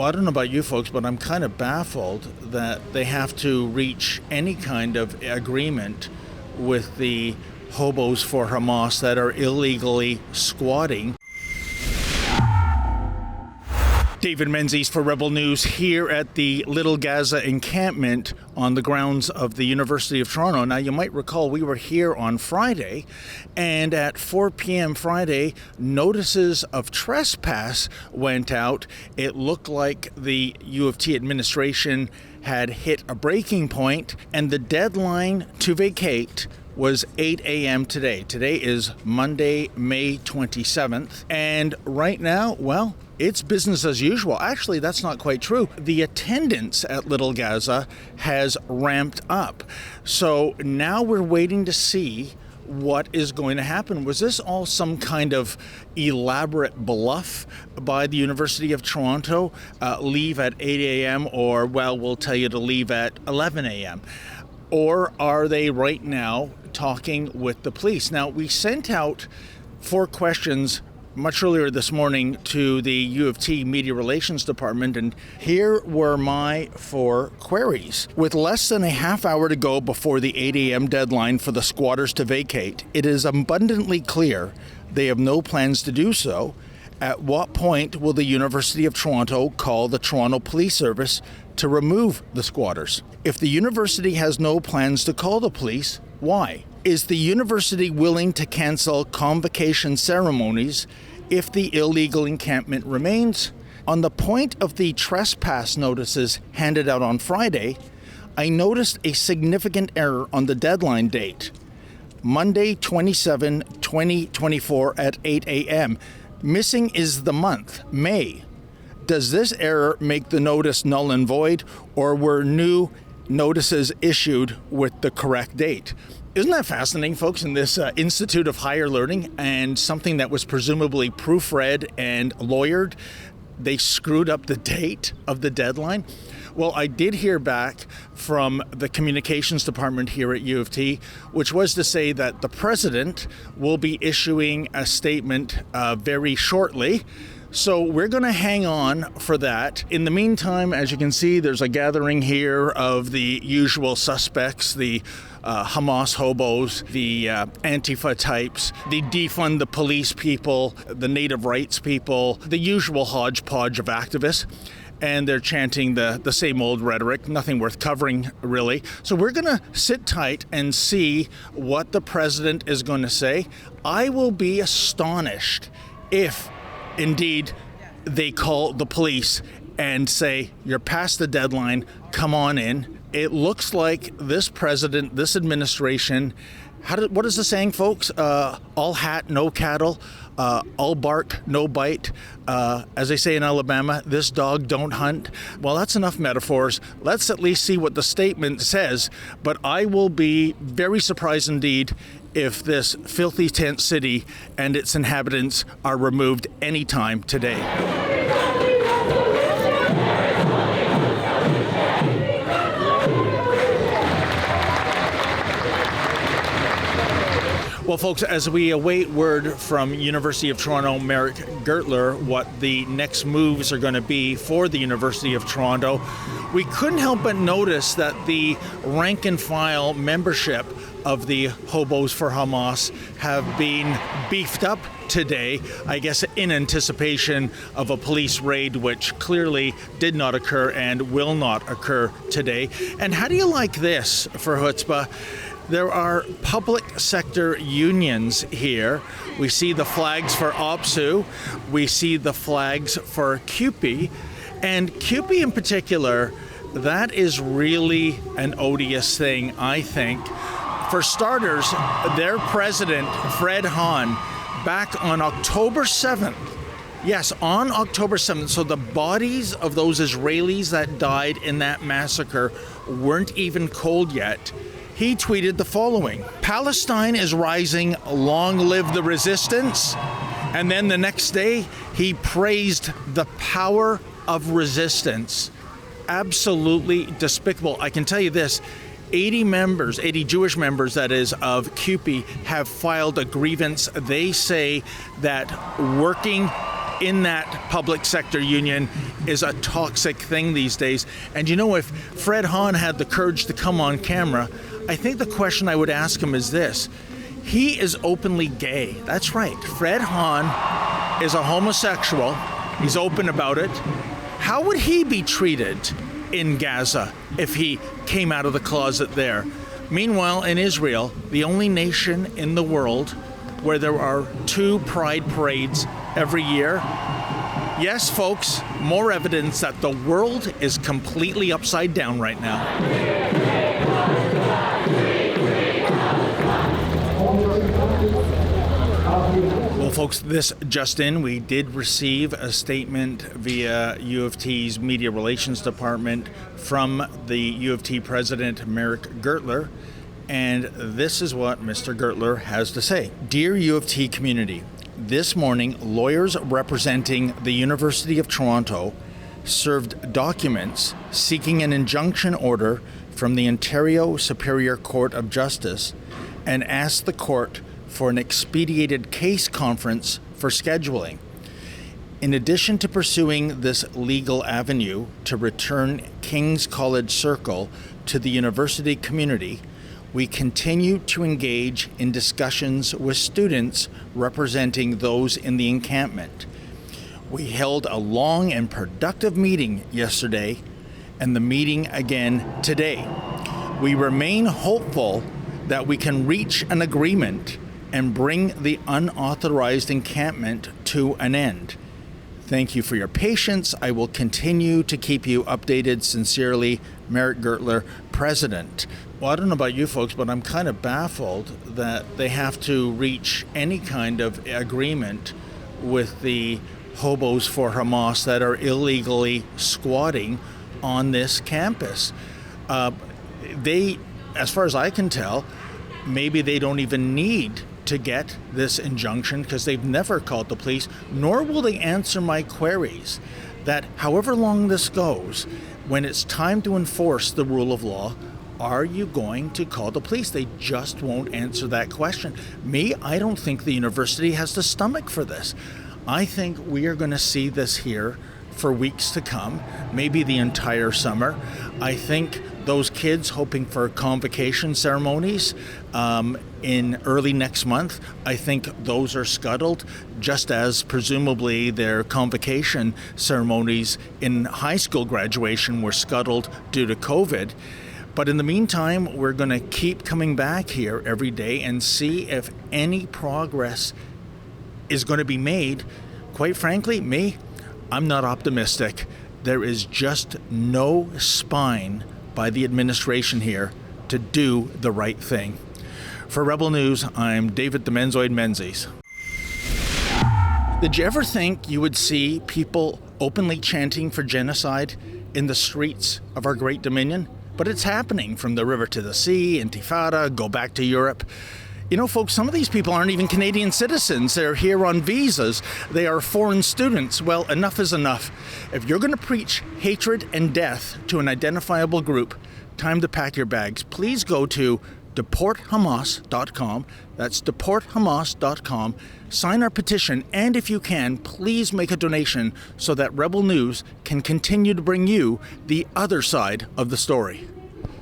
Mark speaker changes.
Speaker 1: I don't know about you folks, but I'm kind of baffled that they have to reach any kind of agreement with the hobos for Hamas that are illegally squatting. David Menzies for Rebel News here at the Little Gaza encampment on the grounds of the University of Toronto. Now, you might recall we were here on Friday, and at 4 p.m. Friday, notices of trespass went out. It looked like the U of T administration had hit a breaking point, and the deadline to vacate was 8 a.m. today. Today is Monday, May 27th, and right now, well, it's business as usual. Actually, that's not quite true. The attendance at Little Gaza has ramped up. So now we're waiting to see what is going to happen. Was this all some kind of elaborate bluff by the University of Toronto? Leave at 8 a.m. or, well, we'll tell you to leave at 11 a.m. Or are they right now talking with the police? Now, we sent out 4 questions much earlier this morning to the U of T Media Relations Department, and here were my 4 queries. With less than a half hour to go before the 8 a.m. deadline for the squatters to vacate, it is abundantly clear they have no plans to do so. At what point will the University of Toronto call the Toronto Police Service to remove the squatters? If the university has no plans to call the police, why? Is the university willing to cancel convocation ceremonies if the illegal encampment remains? On the point of the trespass notices handed out on Friday, I noticed a significant error on the deadline date. Monday, 27, 2024 at 8 a.m. Missing is the month, May. Does this error make the notice null and void, or were new notices issued with the correct date? Isn't that fascinating, folks, in this Institute of Higher Learning, and something that was presumably proofread and lawyered, they screwed up the date of the deadline? Well, I did hear back from the communications department here at U of T, which was to say that the president will be issuing a statement very shortly. So we're going to hang on for that. In the meantime, as you can see, there's a gathering here of the usual suspects, the Hamas hobos, the Antifa types, the defund the police people, the native rights people, the usual hodgepodge of activists. And they're chanting the same old rhetoric, nothing worth covering, really. So we're going to sit tight and see what the president is going to say. I will be astonished if indeed they call the police and say, you're past the deadline, come on in. It looks like this president, this administration, what is the saying, folks? All hat, no cattle. All bark, no bite. As they say in Alabama, this dog don't hunt. Well, that's enough metaphors. Let's at least see what the statement says. But I will be very surprised indeed if this filthy tent city and its inhabitants are removed anytime today. Well, folks, as we await word from University of Toronto Merrick Gertler what the next moves are going to be for the University of Toronto, we couldn't help but notice that the rank and file membership of the Hobos for Hamas have been beefed up today, I guess in anticipation of a police raid which clearly did not occur and will not occur today. And how do you like this for chutzpah? There are public sector unions here. We see the flags for OPSU. We see the flags for CUPE. And CUPE in particular, that is really an odious thing, I think. For starters, their president, Fred Hahn, back on October 7th, yes, on October 7th, so the bodies of those Israelis that died in that massacre weren't even cold yet. He tweeted the following: Palestine is rising, long live the resistance. And then the next day, he praised the power of resistance. Absolutely despicable. I can tell you this, 80 Jewish members, that is, of CUPE have filed a grievance. They say that working in that public sector union is a toxic thing these days. And if Fred Hahn had the courage to come on camera, I think the question I would ask him is this. He is openly gay. That's right. Fred Hahn is a homosexual. He's open about it. How would he be treated in Gaza if he came out of the closet there? Meanwhile, in Israel, the only nation in the world where there are 2 pride parades every year. Yes, folks, more evidence that the world is completely upside down right now. Well, folks, this just in, we did receive a statement via U of T's Media Relations Department from the U of T President, Merrick Gertler, and this is what Mr. Gertler has to say. Dear U of T community, this morning, lawyers representing the University of Toronto served documents seeking an injunction order from the Ontario Superior Court of Justice and asked the court for an expedited case conference for scheduling. In addition to pursuing this legal avenue to return King's College Circle to the university community, we continue to engage in discussions with students representing those in the encampment. We held a long and productive meeting yesterday, and the meeting again today. We remain hopeful that we can reach an agreement and bring the unauthorized encampment to an end. Thank you for your patience. I will continue to keep you updated. Sincerely, Merrick Gertler, President. Well, I don't know about you folks, but I'm kind of baffled that they have to reach any kind of agreement with the hobos for Hamas that are illegally squatting on this campus. They, as far as I can tell, maybe they don't even need to get this injunction because they've never called the police, nor will they answer my queries that however long this goes, when it's time to enforce the rule of law, are you going to call the police? They just won't answer that question. Me, I don't think the university has the stomach for this. I think we are going to see this here for weeks to come, maybe the entire summer. I think those kids hoping for convocation ceremonies in early next month, I think those are scuttled, just as presumably their convocation ceremonies in high school graduation were scuttled due to COVID. But in the meantime, we're going to keep coming back here every day and see if any progress is going to be made. Quite frankly, I'm not optimistic. There is just no spine by the administration here to do the right thing. For Rebel News, I'm David the Menzies. Did you ever think you would see people openly chanting for genocide in the streets of our great Dominion? But it's happening from the river to the sea, Intifada, go back to Europe. Folks, some of these people aren't even Canadian citizens. They're here on visas. They are foreign students. Well, enough is enough. If you're going to preach hatred and death to an identifiable group, time to pack your bags. Please go to deporthamas.com. That's deporthamas.com. Sign our petition, and if you can, please make a donation so that Rebel News can continue to bring you the other side of the story.